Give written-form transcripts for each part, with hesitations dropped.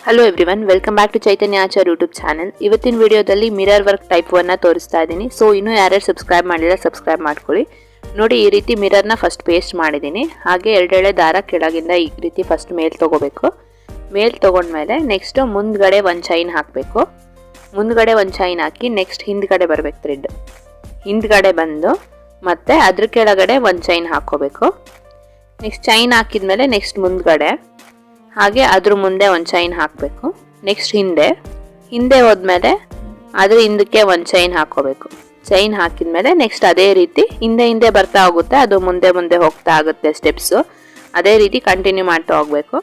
Hello everyone, welcome back to Chaitanya Achar YouTube channel. ಇವತ್ತಿನ ವಿಡಿಯೋದಲ್ಲಿ mirror work type 1 ತೋರಿಸ್ತಾ ಇದ್ದೀನಿ. ಸೊ ಇನ್ನೂ ಯಾರ್ಯಾರು ಸಬ್ಸ್ಕ್ರೈಬ್ ಮಾಡಿಲ್ಲ ಸಬ್ಸ್ಕ್ರೈಬ್ ಮಾಡ್ಕೊಳ್ಳಿ. ನೋಡಿ, ಈ ರೀತಿ ಮಿರರ್ನ ಫಸ್ಟ್ ಪೇಸ್ಟ್ ಮಾಡಿದ್ದೀನಿ. ಹಾಗೆ ಎರಡೆಳೆ ದಾರ ಕೆಳಗಿಂದ ಈ ರೀತಿ ಫಸ್ಟ್ ಮೇಲ್ ತೊಗೋಬೇಕು. ಮೇಲ್ ತೊಗೊಂಡ್ಮೇಲೆ ನೆಕ್ಸ್ಟ್ ಮುಂದ್ಗಡೆ ಒಂದು ಚೈನ್ ಹಾಕಬೇಕು. ಮುಂದ್ಗಡೆ ಒಂದು ಚೈನ್ ಹಾಕಿ ನೆಕ್ಸ್ಟ್ ಹಿಂದ್ಗಡೆ ಬರಬೇಕು ಥ್ರೆಡ್. ಹಿಂದ್ಗಡೆ ಬಂದು ಮತ್ತೆ ಅದ್ರ ಕೆಳಗಡೆ ಒಂದು ಚೈನ್ ಹಾಕೋಬೇಕು. ನೆಕ್ಸ್ಟ್ ಚೈನ್ ಹಾಕಿದ್ಮೇಲೆ ನೆಕ್ಸ್ಟ್ ಮುಂದ್ಗಡೆ, ಹಾಗೆ ಅದ್ರ ಮುಂದೆ ಒಂದು ಚೈನ್ ಹಾಕಬೇಕು. ನೆಕ್ಸ್ಟ್ ಹಿಂದೆ ಹೋದ್ಮೇಲೆ ಅದ್ರ ಹಿಂದಕ್ಕೆ ಒಂದು ಚೈನ್ ಹಾಕೋಬೇಕು. ಚೈನ್ ಹಾಕಿದ್ಮೇಲೆ ನೆಕ್ಸ್ಟ್ ಅದೇ ರೀತಿ ಹಿಂದೆ ಬರ್ತಾ ಹೋಗುತ್ತೆ, ಅದು ಮುಂದೆ ಹೋಗ್ತಾ ಆಗುತ್ತೆ ಸ್ಟೆಪ್ಸು. ಅದೇ ರೀತಿ ಕಂಟಿನ್ಯೂ ಮಾಡ್ತಾ ಹೋಗ್ಬೇಕು.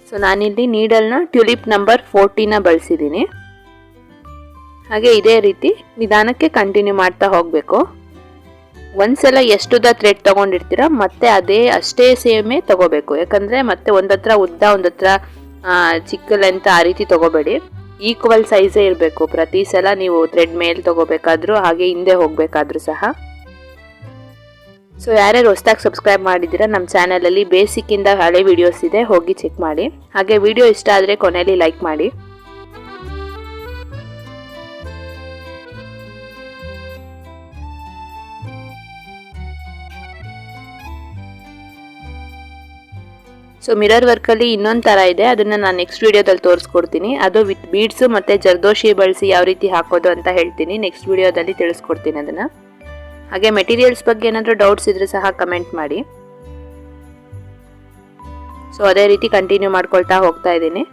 ಸೊ ನಾನಿಲ್ಲಿ ನೀಡಲ್ನ ಟ್ಯೂಲಿಪ್ ನಂಬರ್ 14 ಬಳಸಿದ್ದೀನಿ. ಹಾಗೆ ಇದೇ ರೀತಿ ನಿಧಾನಕ್ಕೆ ಕಂಟಿನ್ಯೂ ಮಾಡ್ತಾ ಹೋಗಬೇಕು. ಒಂದ್ಸಲ ಎಷ್ಟುದ ಥ್ರೆಡ್ ತಗೊಂಡಿರ್ತೀರ ಮತ್ತೆ ಅಷ್ಟೇ ಸೇಮೇ ತಗೋಬೇಕು. ಯಾಕಂದ್ರೆ ಮತ್ತೆ ಒಂದತ್ರ ಉದ್ದ ಒಂದತ್ರ ಚಿಕ್ಕ ಲೆಂತ್ ಆ ರೀತಿ ತಗೋಬೇಡಿ. ಈಕ್ವಲ್ ಸೈಜೇ ಇರಬೇಕು ಪ್ರತಿ ಸಲ ನೀವು ಥ್ರೆಡ್ ಮೇಲೆ ತಗೋಬೇಕಾದ್ರೂ ಹಾಗೆ ಹಿಂದೆ ಹೋಗ್ಬೇಕಾದ್ರೂ ಸಹ. ಸೊ ಯಾರ್ಯಾರು ಹೊಸದಾಗಿ ಸಬ್ಸ್ಕ್ರೈಬ್ ಮಾಡಿದ್ದೀರಾ ನಮ್ಮ ಚಾನಲಲ್ಲಿ ಬೇಸಿಕ್ ಇಂದ ಹಳೆ ವಿಡಿಯೋಸ್ ಇದೆ, ಹೋಗಿ ಚೆಕ್ ಮಾಡಿ. ಹಾಗೆ ವಿಡಿಯೋ ಇಷ್ಟ ಆದರೆ ಕೊನೆಯಲ್ಲಿ ಲೈಕ್ ಮಾಡಿ. ಸೊ ಮಿರರ್ ವರ್ಕಲ್ಲಿ ಇನ್ನೊಂದು ಥರ ಇದೆ, ಅದನ್ನು ನಾನು ನೆಕ್ಸ್ಟ್ ವಿಡಿಯೋದಲ್ಲಿ ತೋರಿಸ್ಕೊಡ್ತೀನಿ. ಅದು ವಿತ್ ಬೀಡ್ಸು ಮತ್ತು ಜರ್ದೋಶಿ ಬಳಸಿ ಯಾವ ರೀತಿ ಹಾಕೋದು ಅಂತ ಹೇಳ್ತೀನಿ. ನೆಕ್ಸ್ಟ್ ವಿಡಿಯೋದಲ್ಲಿ ತಿಳಿಸ್ಕೊಡ್ತೀನಿ ಅದನ್ನು. ಹಾಗೆ ಮೆಟೀರಿಯಲ್ಸ್ ಬಗ್ಗೆ ಏನಾದರೂ ಡೌಟ್ಸ್ ಇದ್ರೆ ಸಹ ಕಮೆಂಟ್ ಮಾಡಿ. ಸೊ ಅದೇ ರೀತಿ ಕಂಟಿನ್ಯೂ ಮಾಡ್ಕೊಳ್ತಾ ಹೋಗ್ತಾ ಇದ್ದೀನಿ.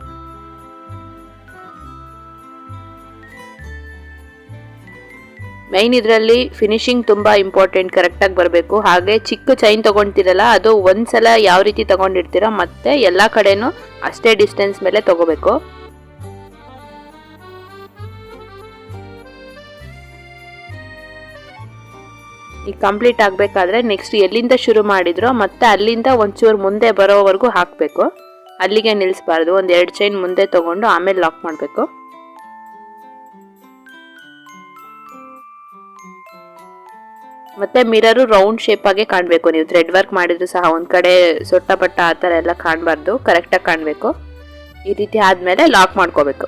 ಮೈನ್ ಇದರಲ್ಲಿ ಫಿನಿಶಿಂಗ್ ತುಂಬ ಇಂಪಾರ್ಟೆಂಟ್, ಕರೆಕ್ಟಾಗಿ ಬರಬೇಕು. ಹಾಗೆ ಚಿಕ್ಕ ಚೈನ್ ತೊಗೊಳ್ತೀರಲ್ಲ, ಅದು ಒಂದ್ಸಲ ಯಾವ ರೀತಿ ತೊಗೊಂಡಿರ್ತೀರೋ ಮತ್ತೆ ಎಲ್ಲ ಕಡೆನೂ ಅಷ್ಟೇ ಡಿಸ್ಟೆನ್ಸ್ ಮೇಲೆ ತೊಗೋಬೇಕು. ಈಗ ಕಂಪ್ಲೀಟ್ ಆಗಬೇಕಾದ್ರೆ ನೆಕ್ಸ್ಟ್ ಎಲ್ಲಿಂದ ಶುರು ಮಾಡಿದ್ರೋ ಮತ್ತೆ ಅಲ್ಲಿಂದ ಒಂಚೂರು ಮುಂದೆ ಬರೋವರೆಗೂ ಹಾಕಬೇಕು. ಅಲ್ಲಿಗೆ ನಿಲ್ಲಿಸಬಾರ್ದು. ಒಂದು 2 ಚೈನ್ ಮುಂದೆ ತೊಗೊಂಡು ಆಮೇಲೆ ಲಾಕ್ ಮಾಡಬೇಕು. ಮತ್ತೆ ಮಿರರು ರೌಂಡ್ ಶೇಪ್ ಆಗಿ ಕಾಣಬೇಕು. ನೀವು ಥ್ರೆಡ್ ವರ್ಕ್ ಮಾಡಿದ್ರು ಸಹ ಒಂದ್ ಕಡೆ ಸೊಟ್ಟ ಪಟ್ಟ ಆ ಥರ ಎಲ್ಲ ಕಾಣಬಾರ್ದು, ಕರೆಕ್ಟಾಗಿ ಕಾಣಬೇಕು. ಈ ರೀತಿ ಆದ್ಮೇಲೆ ಲಾಕ್ ಮಾಡ್ಕೋಬೇಕು.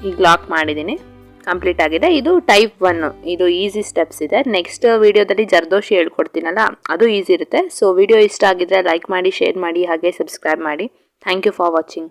ಈಗ ಲಾಕ್ ಮಾಡಿದ್ದೀನಿ, ಕಂಪ್ಲೀಟ್ ಆಗಿದೆ. ಇದು ಟೈಪ್ 1, ಇದು ಈಸಿ ಸ್ಟೆಪ್ಸ್ ಇದೆ. ನೆಕ್ಸ್ಟ್ ವಿಡಿಯೋದಲ್ಲಿ ಜರ್ದೋಶಿ ಹೇಳ್ಕೊಡ್ತೀನಲ್ಲ, ಅದು ಈಸಿ ಇರುತ್ತೆ. ಸೊ ವಿಡಿಯೋ ಇಷ್ಟ ಆಗಿದ್ರೆ ಲೈಕ್ ಮಾಡಿ, ಶೇರ್ ಮಾಡಿ, ಹಾಗೆ ಸಬ್ಸ್ಕ್ರೈಬ್ ಮಾಡಿ. Thank you for watching.